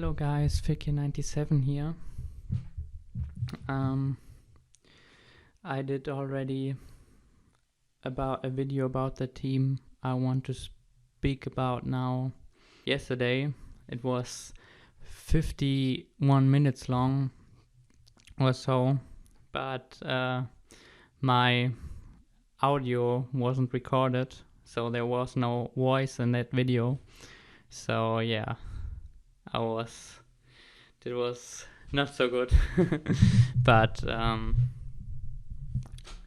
Hello guys, Fiki97 here. I did already about a video about the team I want to speak about now. Yesterday it was 51 minutes long or so, but my audio wasn't recorded, so there was no voice in that video. So yeah, it was not so good. But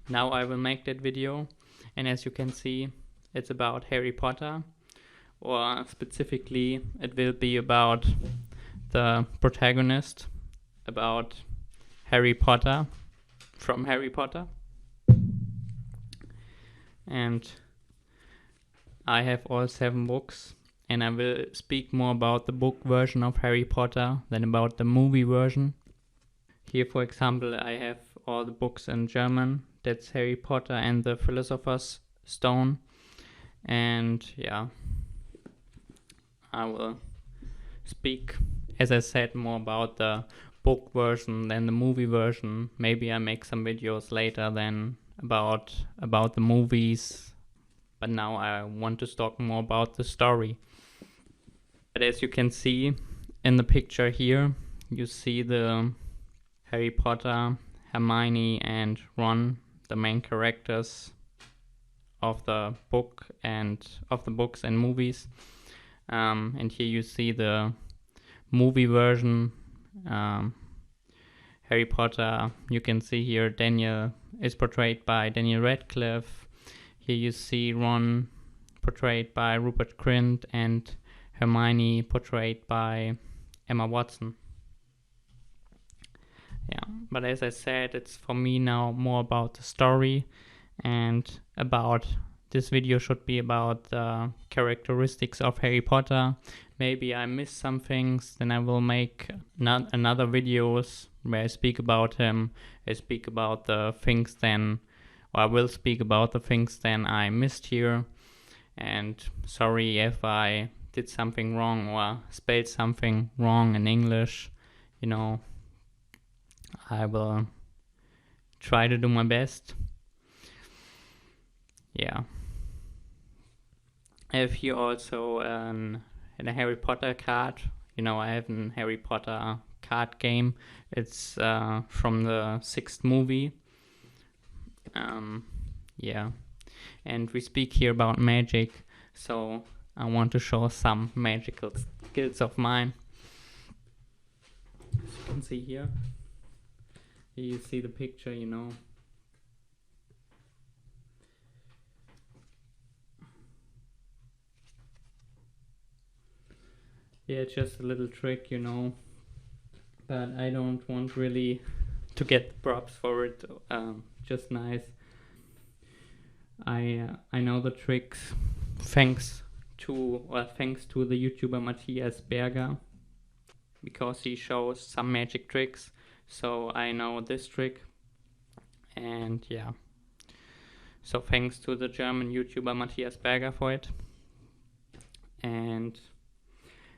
now I will make that video, and as you can see, it's about Harry Potter, or specifically it will be about the protagonist, about Harry Potter, from Harry Potter. And I have all 7 books, and I will speak more about the book version of Harry Potter than about the movie version. Here, for example, I have all the books in German. That's Harry Potter and the Philosopher's Stone. And yeah, I will speak, as I said, more about the book version than the movie version. Maybe I make some videos later then about the movies, but now I want to talk more about the story. But as you can see in the picture here, you see the Harry Potter, Hermione and Ron, the main characters of the book and of the books and movies. And here you see the movie version. Harry Potter, you can see here Daniel is portrayed by Daniel Radcliffe. Here you see Ron portrayed by Rupert Grint and Hermione portrayed by Emma Watson. Yeah, but as I said, it's for me now more about the story, and about this video should be about the characteristics of Harry Potter. Maybe I missed some things, then I will make another videos where I speak about him. I speak about the things then, or I will speak about the things then I missed here. And sorry if I did something wrong or spelled something wrong in English. You know, I will try to do my best. Yeah. I have here also a Harry Potter card. You know, I have a Harry Potter card game. It's from the 6th movie. Yeah. And we speak here about magic, so I want to show some magical skills of mine. As you can see here you see the picture, you know. Yeah, just a little trick, you know, but I don't want really to get props for it. Just nice. I know the tricks thanks to the YouTuber Matthias Berger, because he shows some magic tricks. So I know this trick, and yeah. So thanks to the German YouTuber Matthias Berger for it. And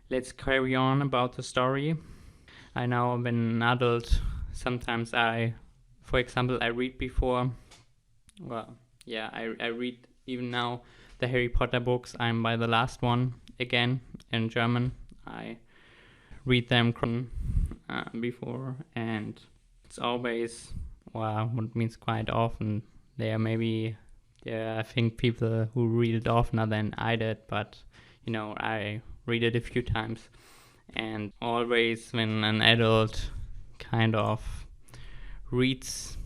let's carry on about the story. I know when an adult, sometimes for example, I read before. Well, yeah, I read even now the Harry Potter books. I'm by the last one again in German. I read them before, and it's always, well, what means quite often. I think people who read it oftener than I did, but you know, I read it a few times. And always when an adult kind of reads,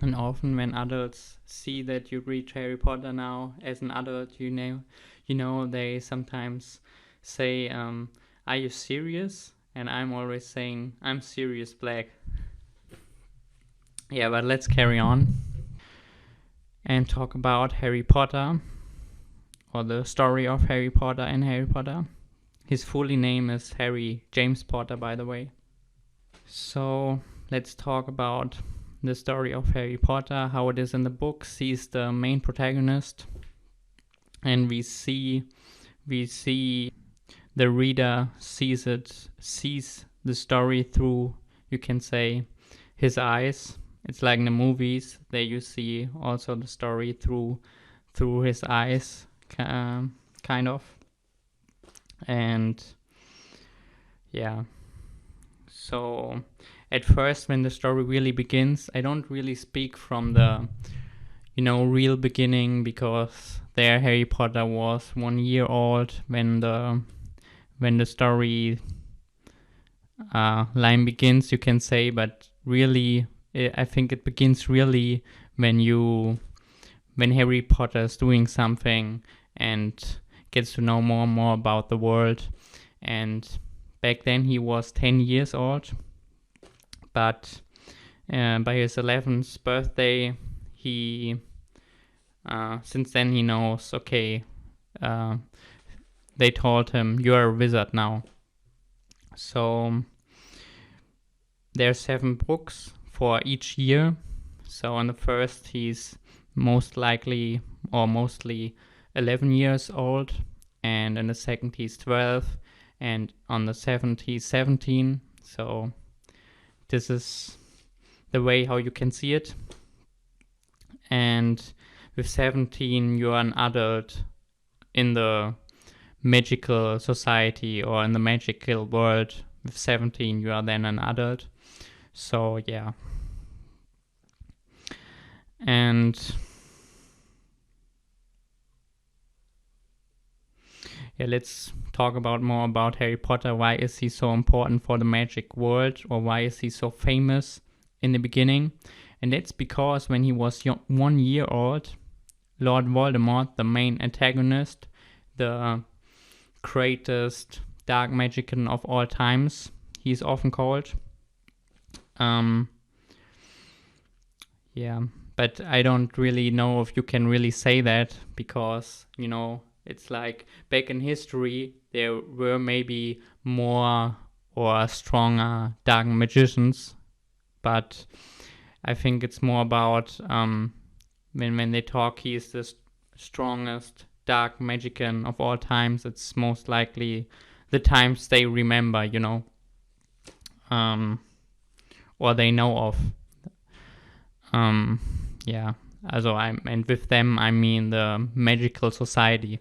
and often when adults see that you read Harry Potter now as an adult, you know, they sometimes say, are you serious? And I'm always saying, I'm Sirius Black. Yeah, but let's carry on and talk about Harry Potter, or the story of Harry Potter and Harry Potter. His full name is Harry James Potter, by the way. So let's talk about the story of Harry Potter, how it is in the books. He's the main protagonist, and we see the reader sees the story through, you can say, his eyes. It's like in the movies, there you see also the story through his eyes, kind of. And yeah, so at first when the story really begins, I don't really speak from the real beginning, because there Harry Potter was 1 year old when the story line begins, you can say. But really, I think it begins really when Harry Potter is doing something and gets to know more and more about the world. And back then he was 10 years old, but by his 11th birthday, he since then he knows, okay, they told him, you're a wizard now. So there's 7 books for each year. So on the first, he's most likely or mostly 11 years old, and in the second he's 12, and on the 7th he's 17. So this is the way how you can see it. And with 17 you're an adult in the magical society or in the magical world. With 17 you are then an adult. So yeah. And yeah, let's talk more about Harry Potter. Why is he so important for the magic world, or why is he so famous in the beginning? And that's because when he was 1 year old, Lord Voldemort, the main antagonist, the greatest dark magician of all times, he's often called. Yeah, but I don't really know if you can really say that, because, it's like back in history, there were maybe more or stronger dark magicians, but I think it's more about when they talk, he's the strongest dark magician of all times. It's most likely the times they remember, or they know of. Yeah. Also, and with them I mean the magical society.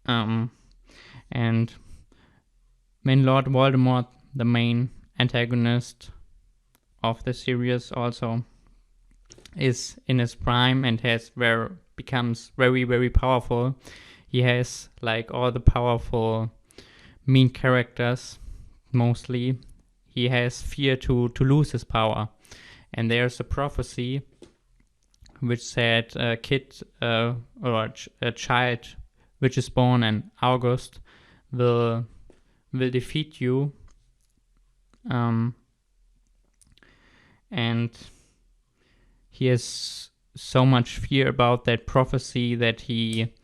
And when Lord Voldemort, the main antagonist of the series, also is in his prime and becomes very, very powerful. He has like all the powerful mean characters, mostly. He has fear to lose his power. And there's a prophecy which said a kid or a child which is born in August will defeat you. And he has so much fear about that prophecy that he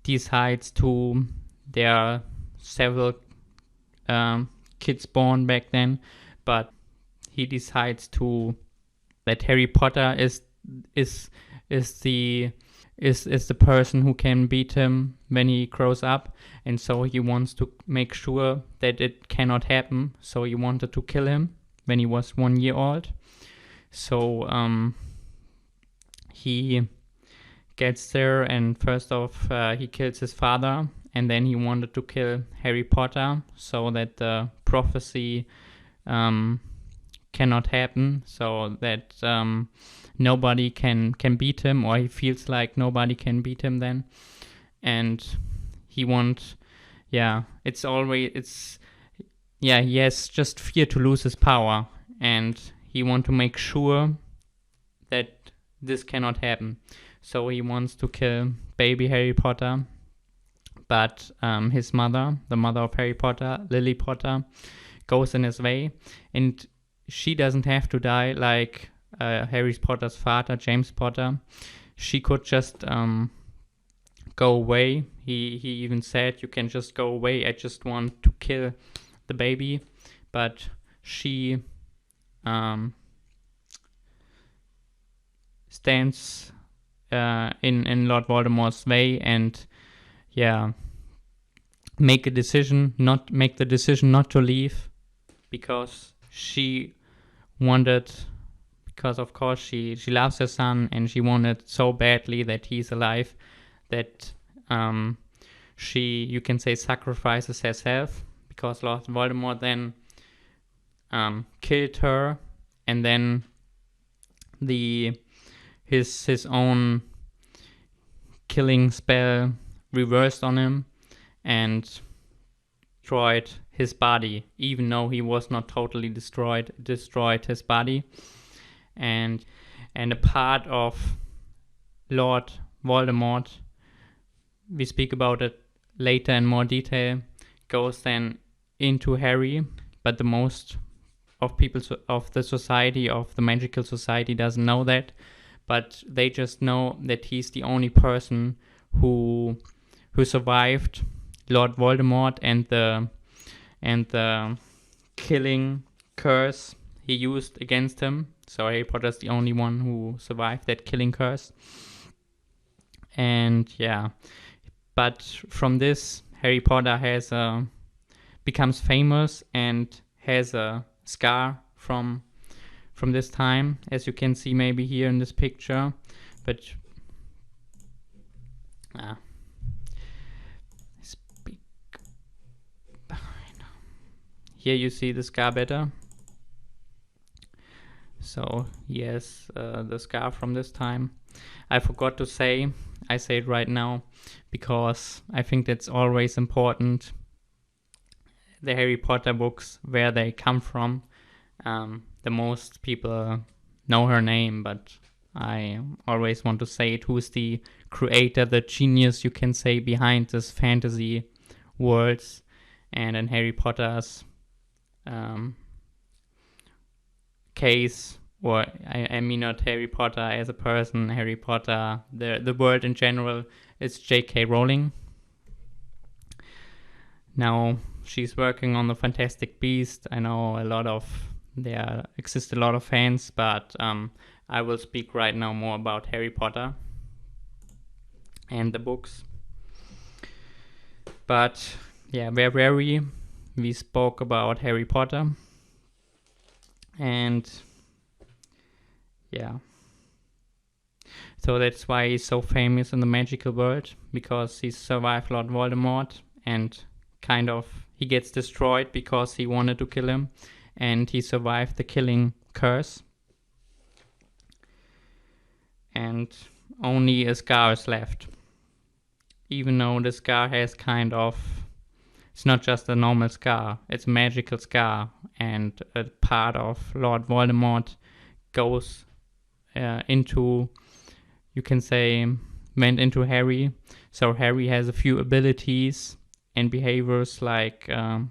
decides to. There are several kids born back then, but he decides to that Harry Potter is the person who can beat him when he grows up, and so he wants to make sure that it cannot happen. So he wanted to kill him when he was 1 year old. So he gets there, and first off he kills his father, and then he wanted to kill Harry Potter so that the prophecy cannot happen, so that nobody can beat him, or he feels like nobody can beat him then. And he has just fear to lose his power, and he wants to make sure that this cannot happen. So he wants to kill baby Harry Potter, but his mother, the mother of Harry Potter, Lily Potter, goes in his way, and she doesn't have to die like Harry Potter's father, James Potter. She could just go away. He even said, you can just go away, I just want to kill the baby. But she stands in Lord Voldemort's way, and make the decision not to leave, because she wanted, because of course she loves her son and she wanted so badly that he's alive, that she, you can say, sacrifices herself, because Lord Voldemort then killed her, and then his own killing spell reversed on him and destroyed his body, even though he was not totally destroyed his body. And a part of Lord Voldemort, we speak about it later in more detail, goes then into Harry, but the most of people of the society, of the magical society, doesn't know that, but they just know that he's the only person who survived Lord Voldemort and the killing curse he used against him. So Harry Potter's the only one who survived that killing curse. And yeah, but from this, Harry Potter becomes famous and has a scar from this time, as you can see maybe here in this picture. But here you see the scar better. So yes, the scar from this time. I forgot to say, I say it right now, because I think that's always important. The Harry Potter books, where they come from. The most people know her name, but I always want to say it. Who's the creator, the genius, you can say, behind this fantasy worlds? And in Harry Potter's case, or I mean not Harry Potter as a person, Harry Potter, the world in general, is J.K. Rowling. Now she's working on the Fantastic Beast. I know there exist a lot of fans, but I will speak right now more about Harry Potter and the books. But yeah, we spoke about Harry Potter, and yeah, so that's why he's so famous in the magical world, because he survived Lord Voldemort, and kind of he gets destroyed because he wanted to kill him, and he survived the killing curse, and only a scar is left. Even though the scar has it's not just a normal scar, it's a magical scar, and a part of Lord Voldemort goes into, you can say, went into Harry. So Harry has a few abilities and behaviors like Lord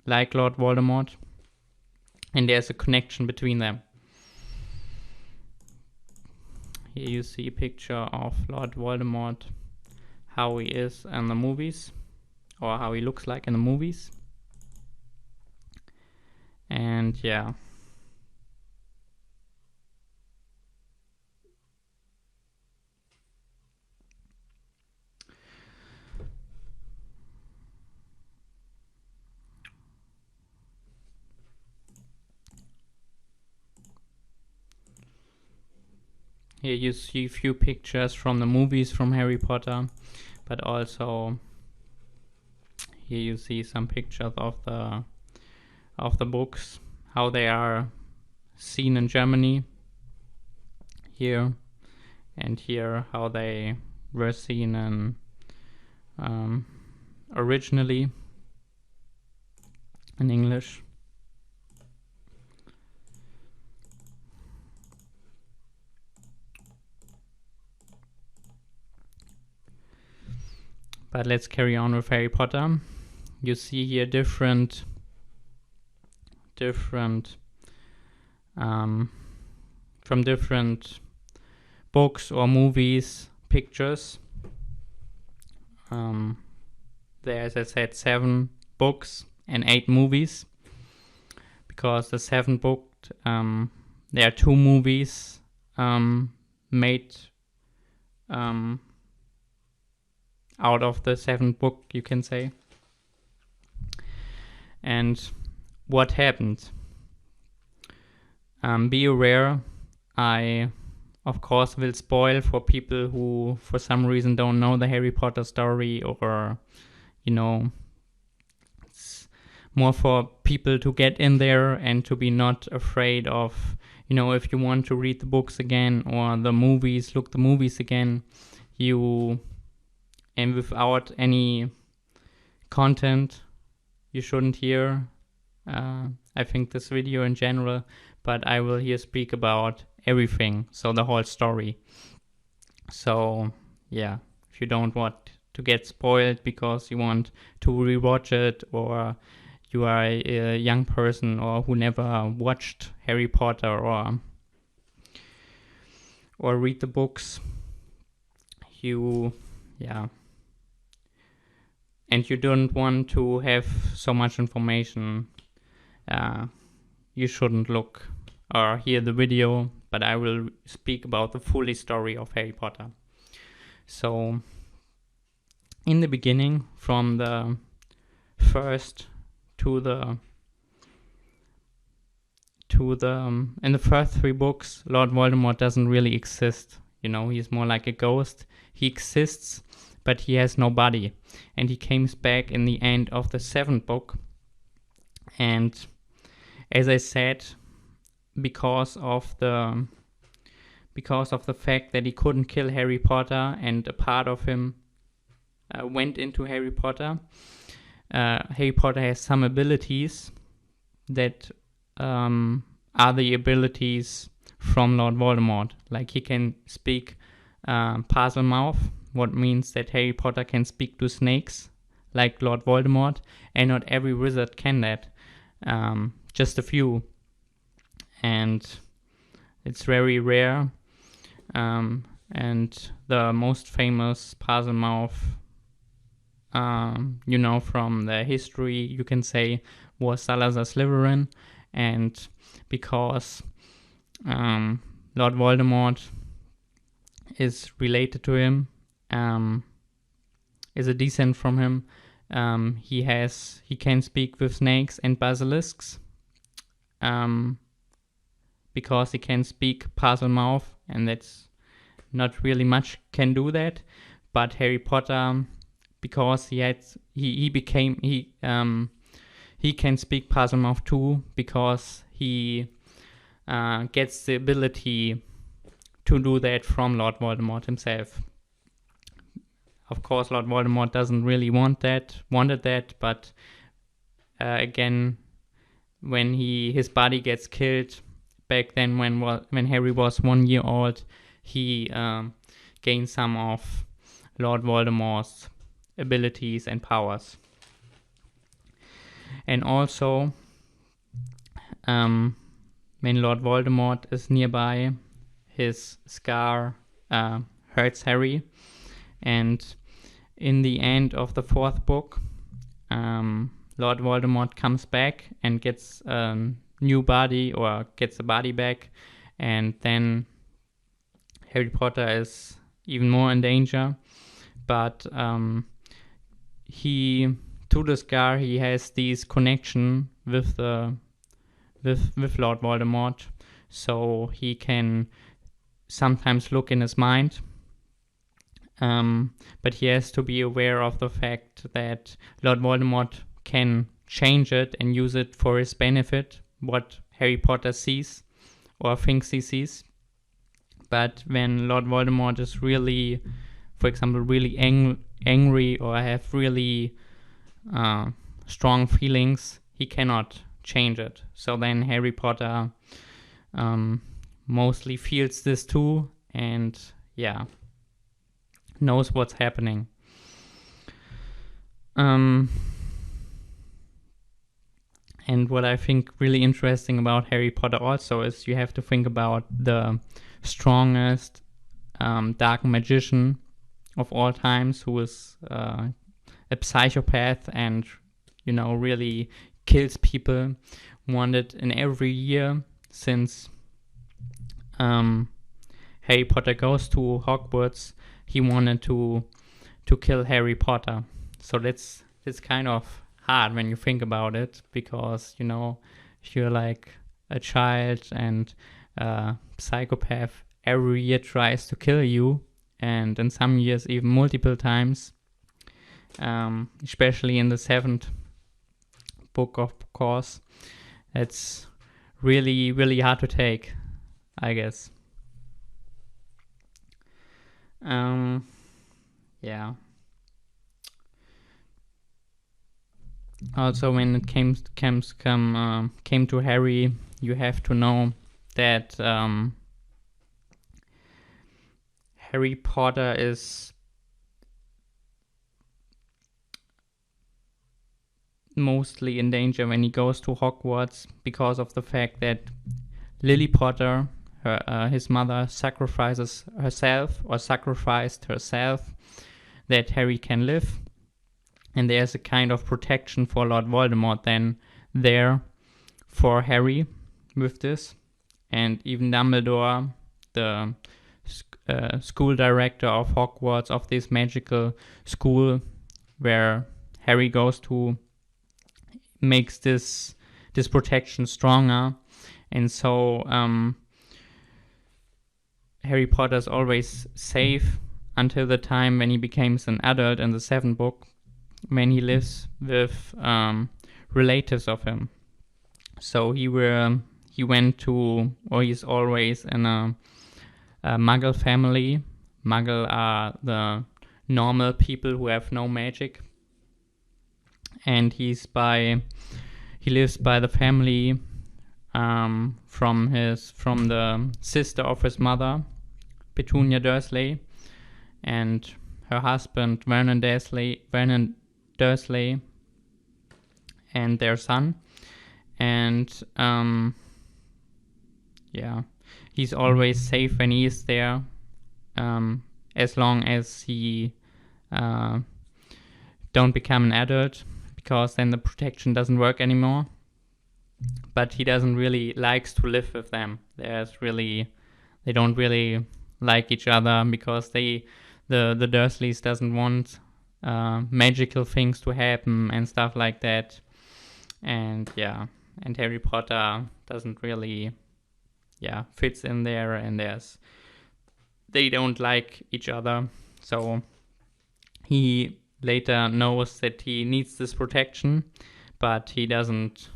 Voldemort, and there's a connection between them. Here you see a picture of Lord Voldemort, how he is in the movies, or how he looks like in the movies. And yeah. Here you see a few pictures from the movies from Harry Potter, but also here you see some pictures of the books, how they are seen in Germany here, and here how they were seen in originally in English. But let's carry on with Harry Potter. You see here different from different books or movies, pictures. There's, as I said, 7 books and 8 movies. Because the 7 books, there are 2 movies made out of the 7th book, you can say. And what happened? Be aware, I of course will spoil for people who for some reason don't know the Harry Potter story, or it's more for people to get in there and to be not afraid of, if you want to read the books again or the movies, look the movies again, and without any content, you shouldn't hear, I think, this video in general, but I will here speak about everything, so the whole story. So yeah, if you don't want to get spoiled because you want to rewatch it, or you are a young person or who never watched Harry Potter or read the books, and you don't want to have so much information, you shouldn't look or hear the video, but I will speak about the full story of Harry Potter. So, in the beginning, from the first in the first 3 books, Lord Voldemort doesn't really exist. He's more like a ghost. He exists, but he has no body. And he comes back in the end of the 7th book. And as I said, because of the fact that he couldn't kill Harry Potter and a part of him went into Harry Potter, Harry Potter has some abilities that are the abilities from Lord Voldemort. Like, he can speak Parselmouth, what means that Harry Potter can speak to snakes like Lord Voldemort, and not every wizard can that, just a few, and it's very rare. And the most famous Parselmouth, from the history, you can say, was Salazar Slytherin. And because Lord Voldemort is related to him, is a descent from him, he can speak with snakes and basilisks, because he can speak Parselmouth, and that's not really much can do that. But Harry Potter, because he can speak Parselmouth too, because he gets the ability to do that from Lord Voldemort himself. Of course, Lord Voldemort doesn't really wanted that, but again, when his body gets killed back then, when Harry was 1 year old, he gained some of Lord Voldemort's abilities and powers. And also, when Lord Voldemort is nearby, his scar hurts Harry. And in the end of the 4th book, Lord Voldemort comes back and gets a new body, or gets the body back, and then Harry Potter is even more in danger. But to the scar, he has this connection with Lord Voldemort, so he can sometimes look in his mind. But he has to be aware of the fact that Lord Voldemort can change it and use it for his benefit, what Harry Potter sees or thinks he sees. But when Lord Voldemort is really, for example, really angry or have really strong feelings, he cannot change it. So then Harry Potter mostly feels this too, and knows what's happening. And what I think really interesting about Harry Potter also is you have to think about the strongest dark magician of all times, who is a psychopath and really kills people, wanted in every year since Harry Potter goes to Hogwarts, he wanted to to kill Harry Potter. So that's kind of hard when you think about it, because if you're like a child and a psychopath every year tries to kill you, and in some years even multiple times, especially in the 7th book, of course, it's really, really hard to take, I guess. Yeah. Also, when it came to Harry, you have to know that Harry Potter is mostly in danger when he goes to Hogwarts, because of the fact that Lily Potter, his mother, sacrificed herself that Harry can live. And there's a kind of protection for Lord Voldemort then there for Harry with this. And even Dumbledore, the school director of Hogwarts, of this magical school where Harry goes to, makes this protection stronger. And so Harry Potter is always safe until the time when he becomes an adult in the 7th book, when he lives with relatives of him. So he went to, or he's always in a Muggle family. Muggle are the normal people who have no magic, and he lives by the family from the sister of his mother, Petunia Dursley, and her husband Vernon Dursley, and their son. And he's always safe when he is there, as long as he don't become an adult, because then the protection doesn't work anymore. But he doesn't really likes to live with them. They don't really like each other, because the Dursleys doesn't want magical things to happen and stuff like that. And and Harry Potter doesn't really fits in there, and they don't like each other. So he later knows that he needs this protection, but he doesn't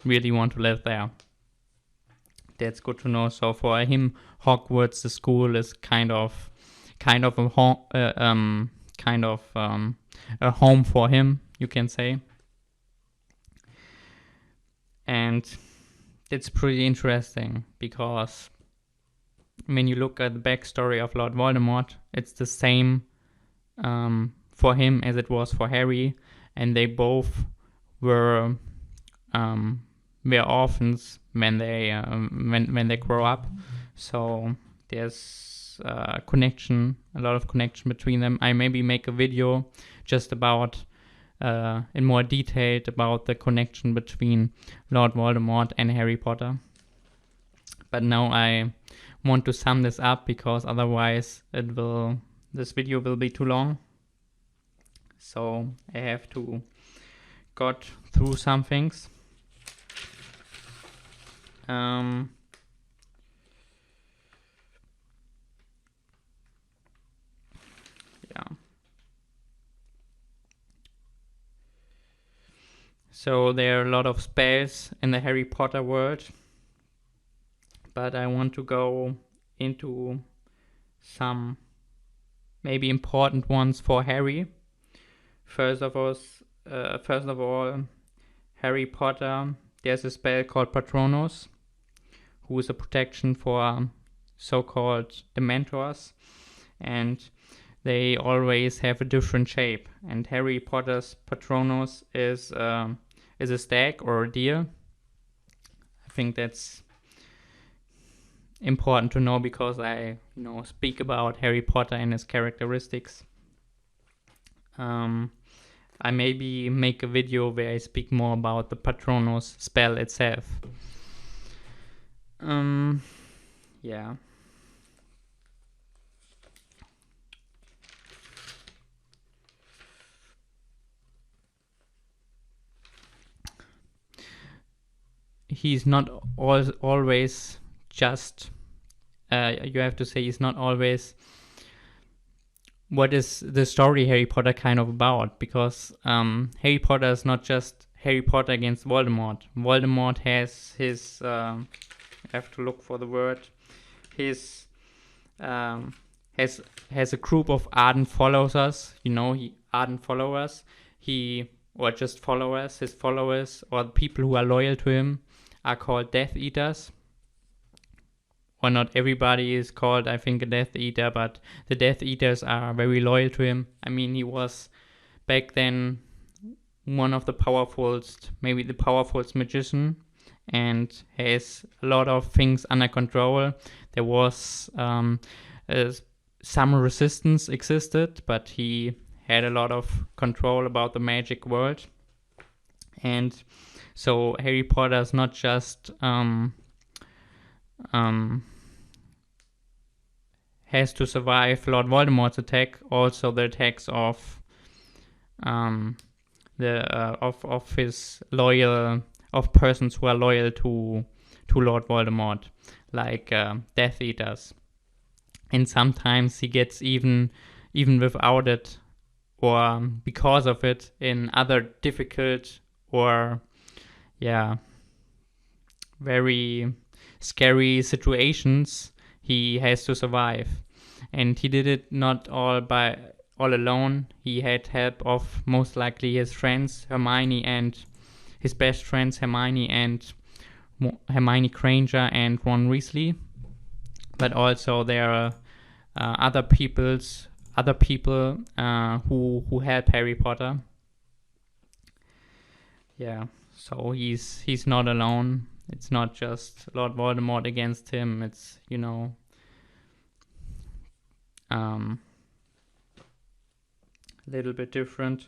really want to live there. That's good to know. So for him, Hogwarts, the school, is kind of a home for him, you can say. And it's pretty interesting, because when you look at the backstory of Lord Voldemort, it's the same for him as it was for Harry, and they both were orphans when they grow up. So there's a lot of connection between them. I maybe make a video just about in more detail about the connection between Lord Voldemort and Harry Potter. But now I want to sum this up, because otherwise this video will be too long. So I have to got through some things. So there are a lot of spells in the Harry Potter world, but I want to go into some maybe important ones for Harry. First of all, Harry Potter, there's a spell called Patronus, who is a protection for so-called Dementors, and they always have a different shape. And Harry Potter's Patronus is a stag or a deer. I think that's important to know, because I speak about Harry Potter and his characteristics. I maybe make a video where I speak more about the Patronus spell itself. he's not always just you have to say he's not always what is the story Harry Potter kind of about, because Harry Potter is not just Harry Potter against Voldemort. Voldemort has his I have to look for the word, his has a group of ardent followers, ardent followers, or just followers, his followers, or the people who are loyal to him are called Death Eaters. Or not everybody is called, I think, a Death Eater, but the Death Eaters are very loyal to him. I mean, he was back then one of the powerfulest, maybe the powerfulest magician, and has a lot of things under control. There was some resistance existed, but he had a lot of control about the magic world. And so Harry Potter is not just has to survive Lord Voldemort's attack, also the attacks of of persons who are loyal to Lord Voldemort, like Death Eaters. And sometimes he gets even without it, or because of it, in other difficult or very scary situations he has to survive. And he did it not all alone. He had help of most likely his friends, Hermione, and his best friends, Hermione Hermione Granger and Ron Weasley. But also there are other people who help Harry Potter. Yeah, so he's not alone. It's not just Lord Voldemort against him. It's a little bit different,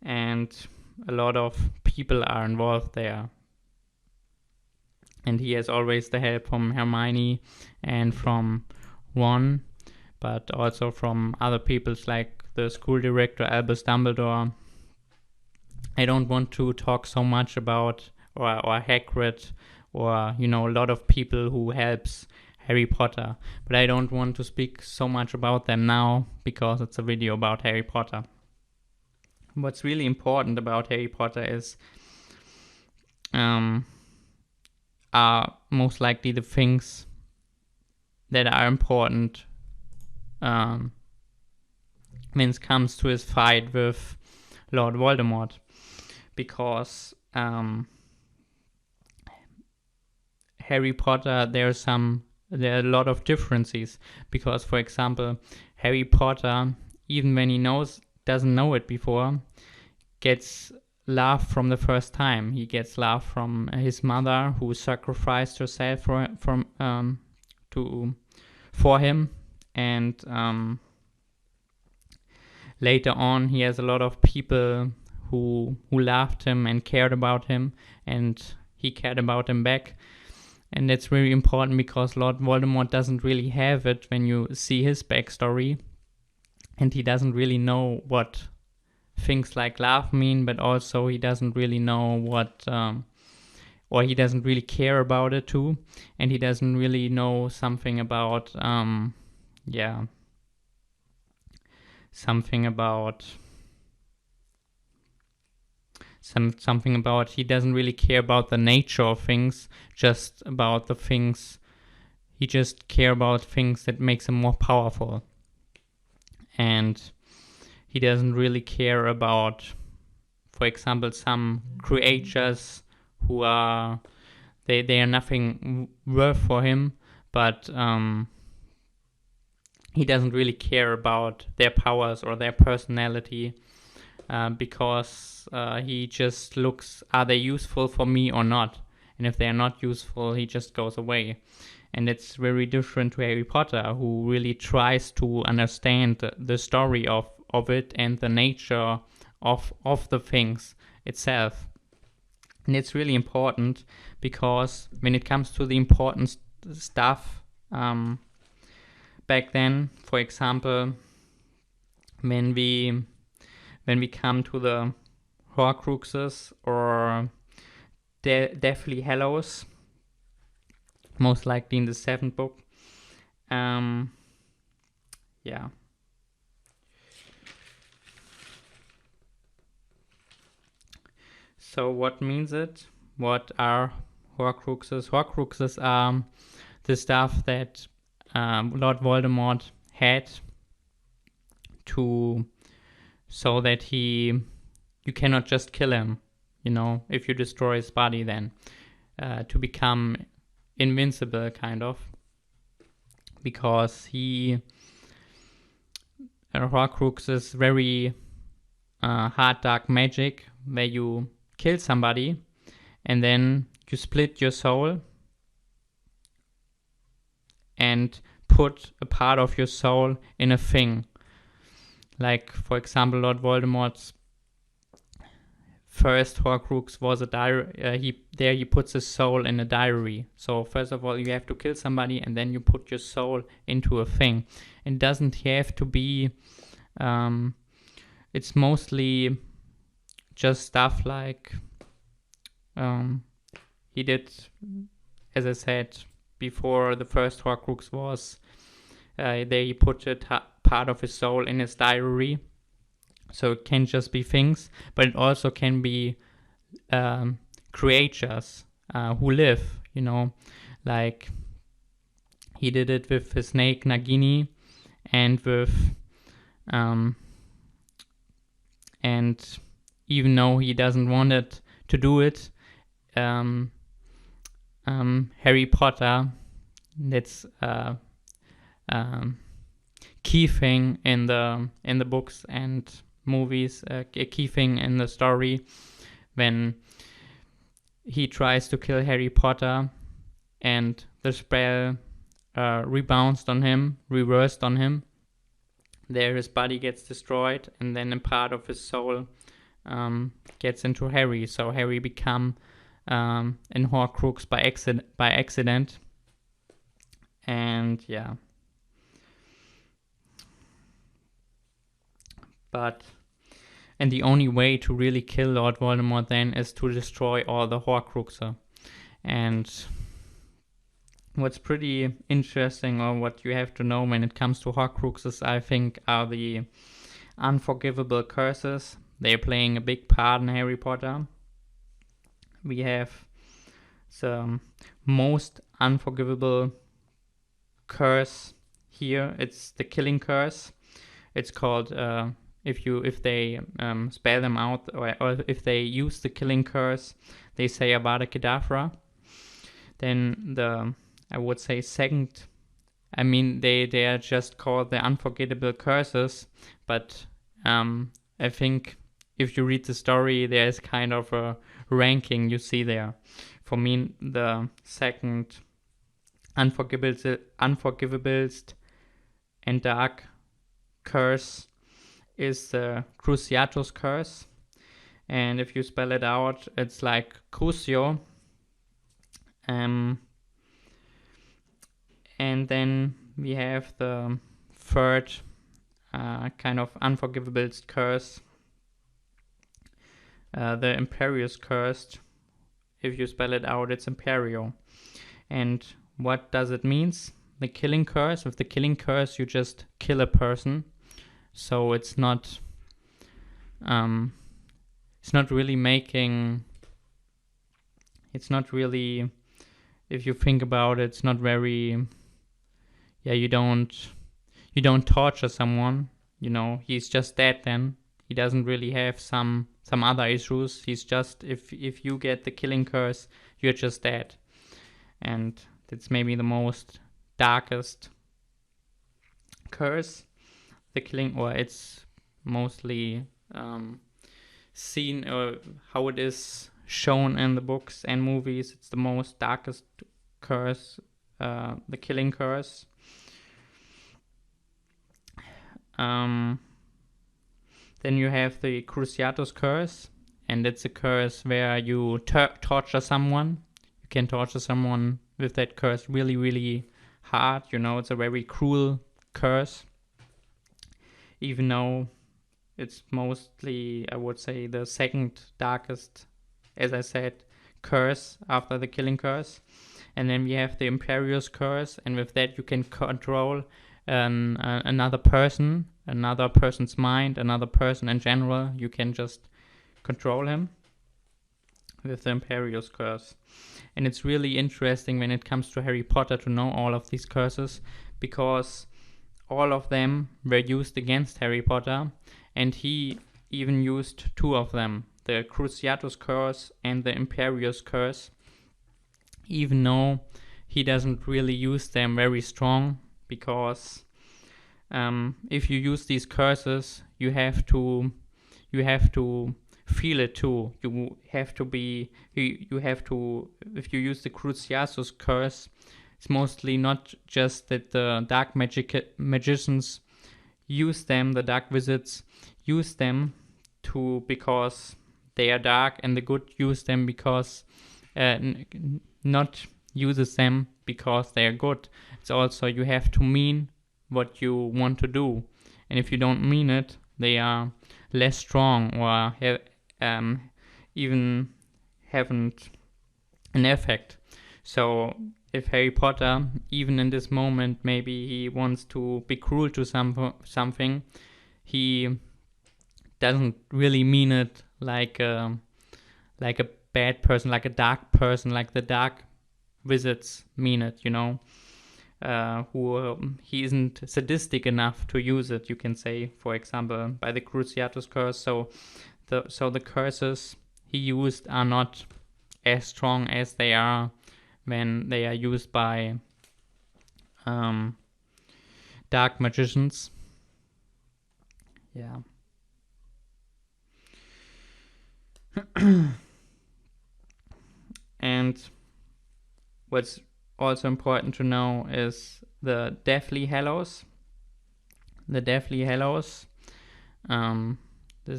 and a lot of people are involved there. And he has always the help from Hermione and from Ron, but also from other peoples like the school director Albus Dumbledore. I don't want to talk so much about or Hagrid or a lot of people who helps Harry Potter, but I don't want to speak so much about them now because it's a video about Harry Potter. What's really important about Harry Potter is are most likely the things that are important when it comes to his fight with Lord Voldemort, because Harry Potter, there are a lot of differences, because for example Harry Potter, even when he doesn't know it before, gets love from the first time. He gets love from his mother, who sacrificed herself for him, and later on he has a lot of people who loved him and cared about him, and he cared about them back. And that's very important because Lord Voldemort doesn't really have it when you see his backstory, and he doesn't really know what things like love mean, but also he doesn't really know what or he doesn't really care about it too, and he doesn't really know something about he doesn't really care about the nature of things, just about the things. He just care about things that makes him more powerful. And he doesn't really care about, for example, some creatures who are they are nothing worth for him, but he doesn't really care about their powers or their personality, because he just looks, are they useful for me or not? And if they are not useful, he just goes away. And it's very different to Harry Potter, who really tries to understand the story of it and the nature of the things itself. And it's really important, because when it comes to the important stuff, back then, for example, when we come to the Horcruxes, or Deathly Hallows, most likely in the 7th book. Yeah. So what means it? What are Horcruxes? Horcruxes are the stuff that Lord Voldemort had to, so that you cannot just kill him, if you destroy his body, then to become invincible, kind of, because Horcrux is very hard dark magic, where you kill somebody and then you split your soul and put a part of your soul in a thing. Like, for example, Lord Voldemort's first Horcrux was a diary. He puts his soul in a diary. So first of all, you have to kill somebody, and then you put your soul into a thing. It doesn't have to be. It's mostly just stuff like he did, as I said before. The first Horcrux was they put a part of his soul in his diary. So it can just be things, but it also can be creatures who live, like he did it with his snake Nagini, and with and even though he doesn't want it to do it, Harry Potter, that's key thing in the books and movies, a key thing in the story, when he tries to kill Harry Potter and the spell reversed on him. There his body gets destroyed, and then a part of his soul gets into Harry. So Harry become an Horcrux by accident. And yeah. And the only way to really kill Lord Voldemort then is to destroy all the Horcruxes. And what's pretty interesting, or what you have to know when it comes to Horcruxes, I think, are the unforgivable curses. They're playing a big part in Harry Potter. We have the most unforgivable curse here. It's the killing curse. It's called if they spell them out, or if they use the killing curse, they say Avada Kedavra. Then I would say second, they are just called the unforgettable curses, but I think if you read the story, there's kind of a ranking you see there. For me, the second unforgivablest and dark curse is the Cruciatus curse, and if you spell it out, it's like Crucio. And then we have the third kind of unforgivablest curse, the Imperious curse. If you spell it out, it's Imperio. And what does it mean? The killing curse. With the killing curse, you just kill a person. So it's not really making. It's not really. If you think about it, it's not very. Yeah, you don't torture someone. He's just dead then. He doesn't really have some other issues. He's just, if you get the killing curse, you're just dead. And that's maybe the most darkest curse, the killing, or it's mostly seen, or how it is shown in the books and movies. It's the most darkest curse, the killing curse. Then you have the Cruciatus curse, and it's a curse where you torture someone. You can torture someone with that curse really, really hard. It's a very cruel curse. Even though it's mostly, I would say, the second darkest, as I said, curse after the killing curse. And then we have the Imperious curse, and with that you can control another person's mind, another person in general. You can just control him with the Imperious curse. And it's really interesting when it comes to Harry Potter to know all of these curses, because all of them were used against Harry Potter, and he even used two of them, the Cruciatus curse and the Imperious curse, even though he doesn't really use them very strong, because if you use these curses, you have to feel it too. You have to, if you use the Cruciatus curse, it's mostly not just that the dark magicians use them, the dark wizards use them because they are dark, and the good use them because not uses them because they are good. It's also you have to mean what you want to do, and if you don't mean it, they are less strong or even haven't an effect. So if Harry Potter, even in this moment, maybe he wants to be cruel to something, he doesn't really mean it like a bad person, like a dark person, like the dark wizards mean it, he isn't sadistic enough to use it, you can say, for example, by the Cruciatus curse. So the curses he used are not as strong as they are when they are used by dark magicians. Yeah. And what's also important to know is the Deathly Hallows. The Deathly Hallows, the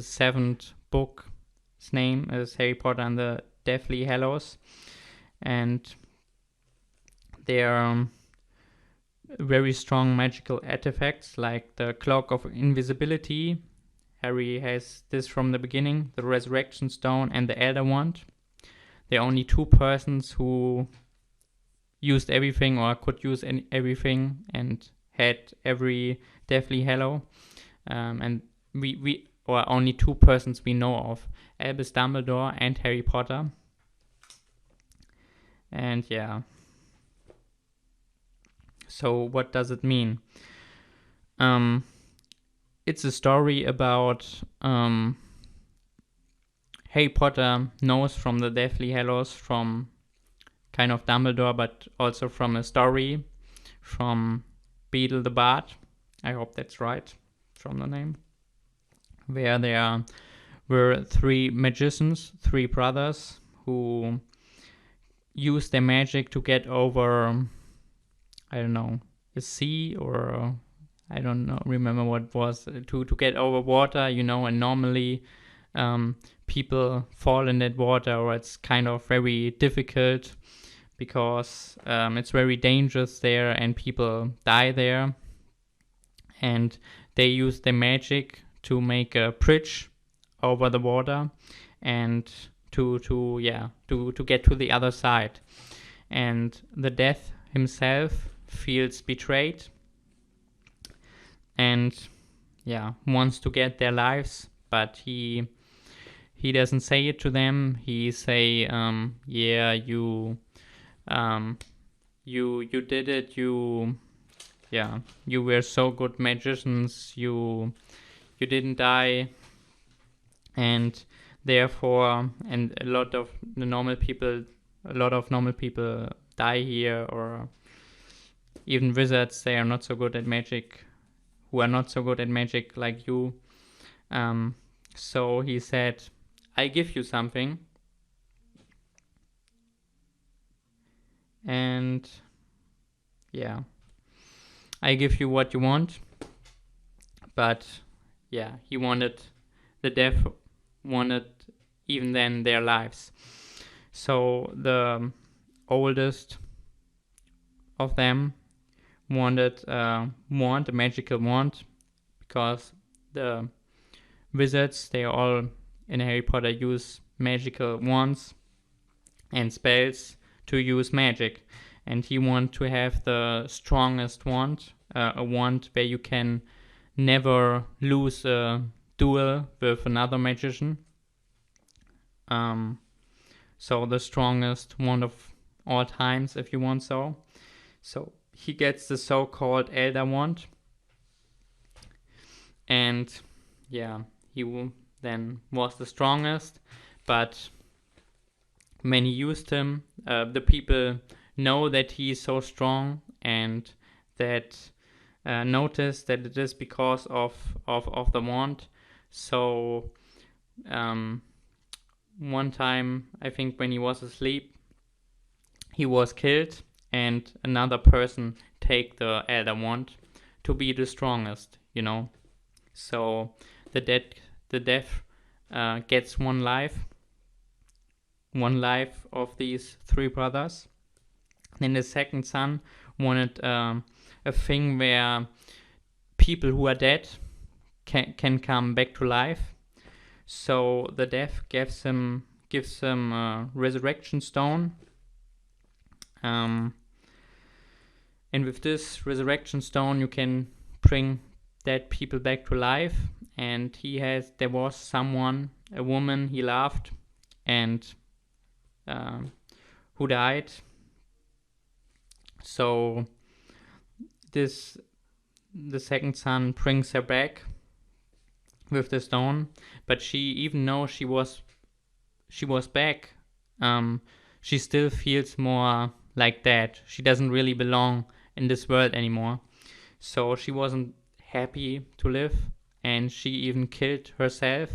seventh book's name is Harry Potter and the Deathly Hallows, and they are very strong magical artifacts, like the Cloak of Invisibility. Harry has this from the beginning, the Resurrection Stone and the Elder Wand. There are only two persons who used everything or could use everything and had every Deathly Hallow. And we or only two persons we know of, Albus Dumbledore and Harry Potter. And yeah. So what does it mean? It's a story about Harry Potter knows from the Deathly Hallows from kind of Dumbledore, but also from a story from Beedle the Bard. I hope that's right from the name. Where there were three magicians, three brothers, who used their magic to get over, I don't know, a sea, or I don't know, remember what it was, to get over water, and normally people fall in that water, or it's kind of very difficult because it's very dangerous there and people die there. And they use their magic to make a bridge over the water and to get to the other side. And the Death himself feels betrayed and wants to get their lives, but he doesn't say it to them. He say, you did it, you were so good magicians, you didn't die, and therefore, and a lot of normal people die here, or even wizards, they are not so good at magic, who are not so good at magic like you. So he said, I give you something, and I give you what you want. But the Death wanted even then their lives. So the oldest of them wanted a magical wand, because the wizards, they all in Harry Potter use magical wands, and spells to use magic. And he wants to have the strongest wand, a wand where you can never lose a duel with another magician. So the strongest wand of all times, if you want so. So he gets the so-called Elder Wand. And yeah, he then was the strongest, but when he used him, the people know that he is so strong, and that notice that it is because of the wand. So one time, I think when he was asleep, he was killed, and another person take the Elder Wand to be the strongest, So the death gets one life of these three brothers. Then the second son wanted a thing where people who are dead can come back to life. So the death gives him a resurrection stone. And with this resurrection stone, you can bring dead people back to life. And there was someone, a woman he loved, and who died. So the second son brings her back with the stone, but even though she was back, she still feels more like that. She doesn't really belong in this world anymore. So she wasn't happy to live, and she even killed herself.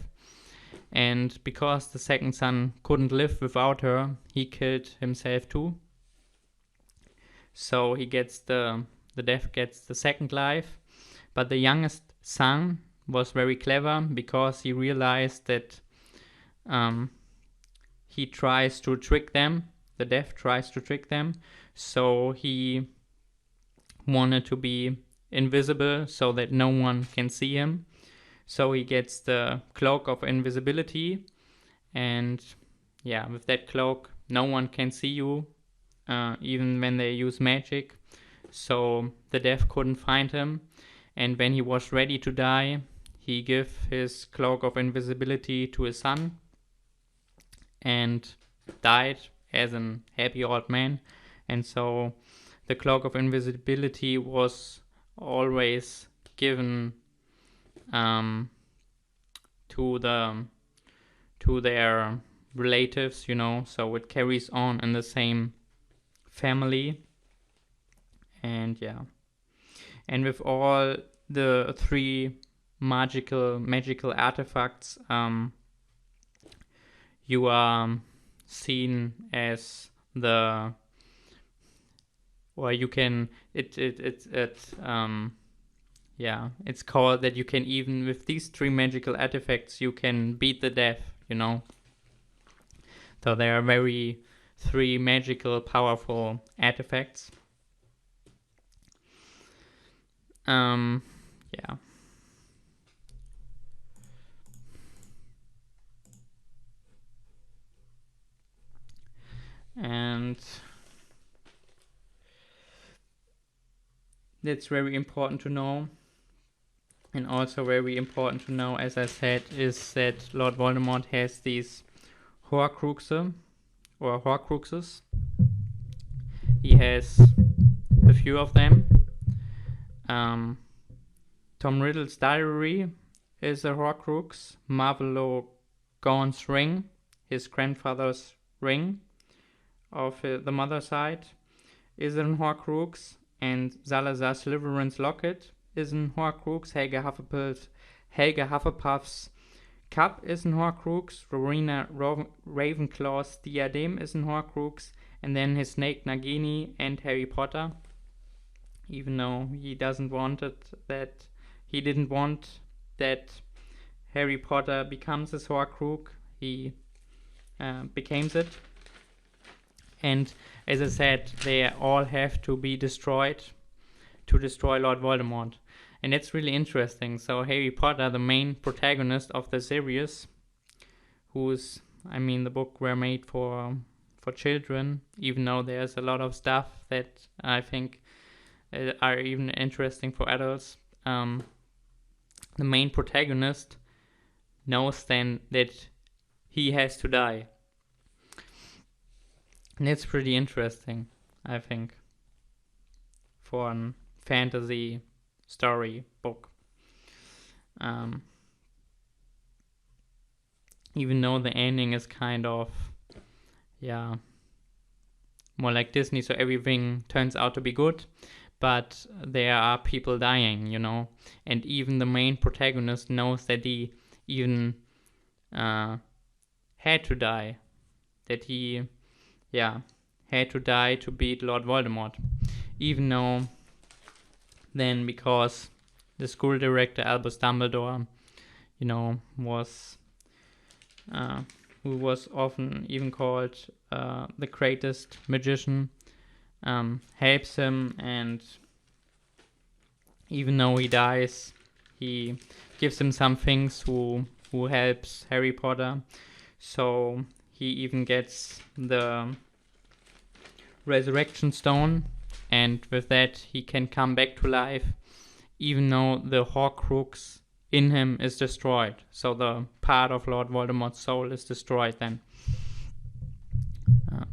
And because the second son couldn't live without her, he killed himself too. So he gets the death gets the second life. But the youngest son was very clever, because he realized that he tries to trick them. The death tries to trick them. So he wanted to be invisible so that no one can see him. So he gets the cloak of invisibility, and with that cloak, no one can see you, even when they use magic. So the death couldn't find him, and when he was ready to die, he gave his cloak of invisibility to his son, and died as a happy old man. And so the cloak of invisibility was always given to their relatives, so it carries on in the same family. And and with all the three magical artifacts, you are seen as it's called that you can, even with these three magical artifacts, you can beat the death, So they are very three magical, powerful artifacts. And that's very important to know. And also very important to know, as I said, is that Lord Voldemort has these Horcruxes. He has a few of them. Tom Riddle's diary is a Horcrux. Marvolo Gaunt's ring, his grandfather's ring of the mother side, is an Horcrux. And Salazar Slytherin's locket is an Horcrux. Helga Hufflepuff's cup is an Horcrux. Rowena Ravenclaw's diadem is an Horcrux. And then his snake Nagini and Harry Potter. Even though he didn't want that Harry Potter becomes his Horcrux, he becomes it. And as I said, they all have to be destroyed to destroy Lord Voldemort. And it's really interesting. So Harry Potter, the main protagonist of the series, the book were made for for children, even though there's a lot of stuff that I think are even interesting for adults. The main protagonist knows then that he has to die. And it's pretty interesting, I think, for a fantasy story book. Even though the ending is kind of, more like Disney, so everything turns out to be good, but there are people dying, and even the main protagonist knows that he even had to die, that he, had to die to beat Lord Voldemort, even though then, because the school director Albus Dumbledore, was who was often even called the greatest magician, helps him, and even though he dies, he gives him some things who helps Harry Potter. So he even gets the Resurrection Stone, and with that he can come back to life, even though the Horcrux in him is destroyed. So the part of Lord Voldemort's soul is destroyed then.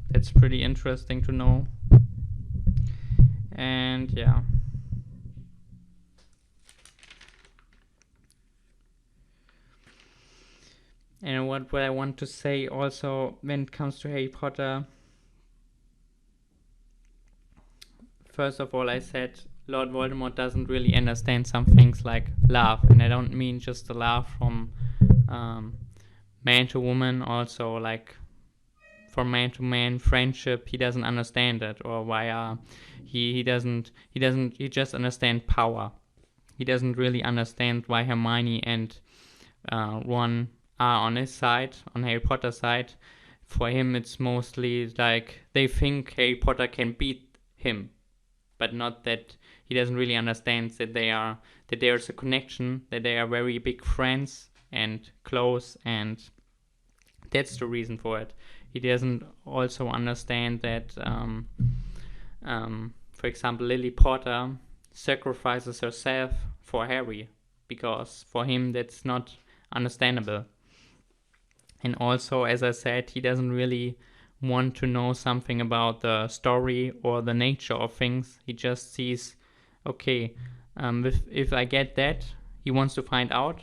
That's pretty interesting to know. And yeah. And what I want to say also when it comes to Harry Potter, first of all, I said Lord Voldemort doesn't really understand some things like love, and I don't mean just the love from man to woman, also like from man to man friendship. He doesn't understand it, or via he just understands power. He doesn't really understand why Hermione and Ron are on his side, on Harry Potter's side. For him, it's mostly like they think Harry Potter can beat him, but not that he doesn't really understand that there's a connection, that they are very big friends and close, and that's the reason for it. He doesn't also understand that, for example, Lily Potter sacrifices herself for Harry, because for him that's not understandable. And also, as I said, he doesn't really want to know something about the story or the nature of things. He just sees, okay, if I get that, he wants to find out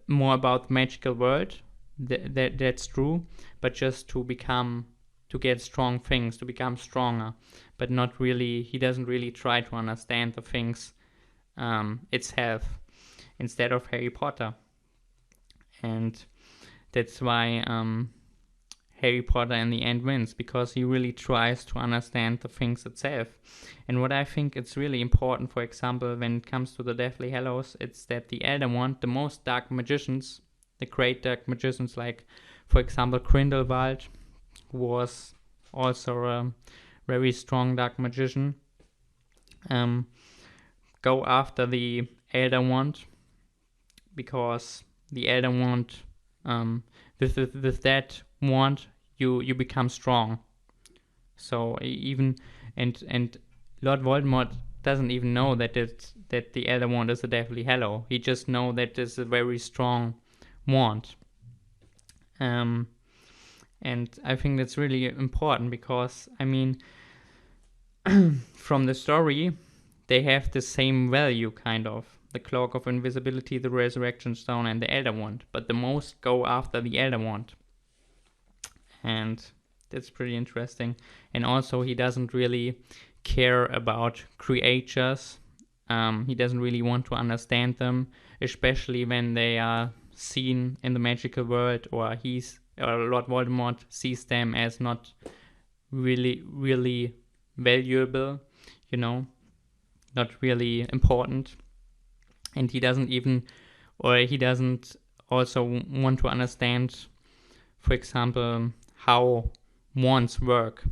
more about the magical world. That's true, but just to get strong things, to become stronger, but not really. He doesn't really try to understand the things itself, instead of Harry Potter. And that's why Harry Potter in the end wins, because he really tries to understand the things itself. And what I think it's really important, for example, when it comes to the Deathly Hallows, it's that the Elder Wand, the most dark magicians, the great dark magicians, like, for example, Grindelwald, who was also a very strong dark magician, go after the Elder Wand, because the Elder Wand, with that wand, you become strong. So even and Lord Voldemort doesn't even know that the Elder Wand is a Deathly Hallow. He just know that it's a very strong wand. And I think that's really important, because I mean, from the story, they have the same value, kind of. The Cloak of Invisibility, the Resurrection Stone, and the Elder Wand. But the most go after the Elder Wand. And that's pretty interesting. And also, he doesn't really care about creatures. He doesn't really want to understand them, especially when they are seen in the magical world, or Lord Voldemort sees them as not really, really valuable, not really important. And he doesn't also want to understand, for example, how wands work.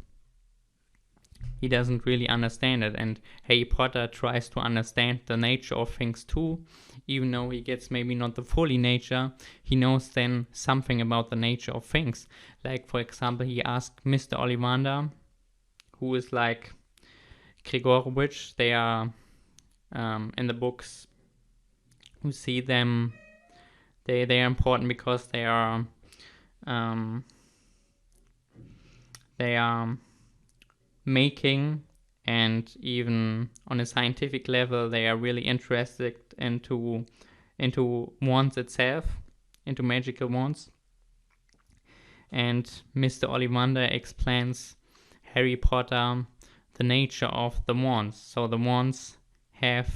he doesn't really understand it. And Harry Potter tries to understand the nature of things too, even though he gets maybe not the fully nature, he knows then something about the nature of things. Like, for example, he asked Mr. Ollivander, who is like Gregorowitsch. They are in the books, we see them, they are important because they are making, and even on a scientific level they are really interested into wands itself, into magical wands. And Mr. Ollivander explains Harry Potter the nature of the wands. So the wands have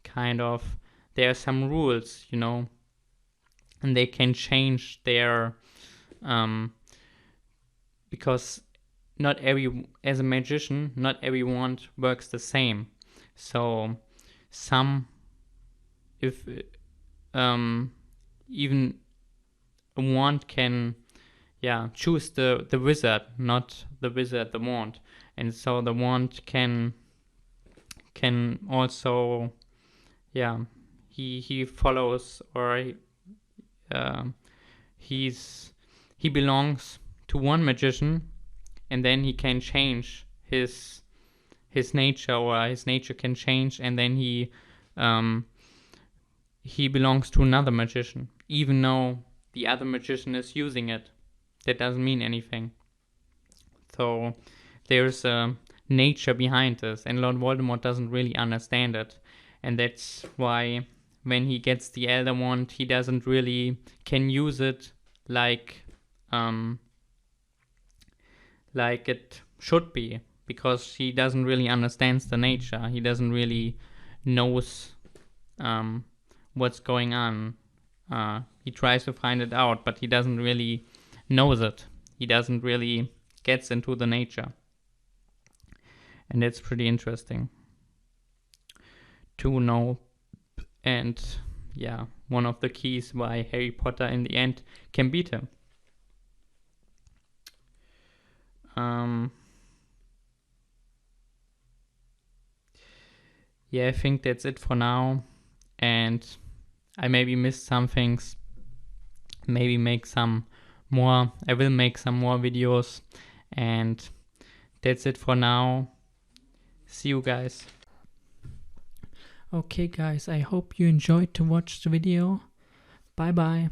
kind of, there are some rules, you know, and they can change their because not every, as a magician, not every wand works the same. So some, if even a wand can choose the wizard, not the wizard the wand. And so the wand can also he follows, or he belongs to one magician, and then he can change his nature, or his nature can change, and then he belongs to another magician, even though the other magician is using it. That doesn't mean anything. So there's a nature behind this, and Lord Voldemort doesn't really understand it. And that's why when he gets the Elder Wand, he doesn't really can use it like it should be, because he doesn't really understand the nature. He doesn't really knows what's going on. He tries to find it out, but he doesn't really knows it. He doesn't really gets into the nature. And that's pretty interesting to know. And one of the keys why Harry Potter in the end can beat him. I think that's it for now. And I maybe missed some things. Maybe make some more. I will make some more videos. And that's it for now. See you guys. Okay guys, I hope you enjoyed to watch the video. Bye bye.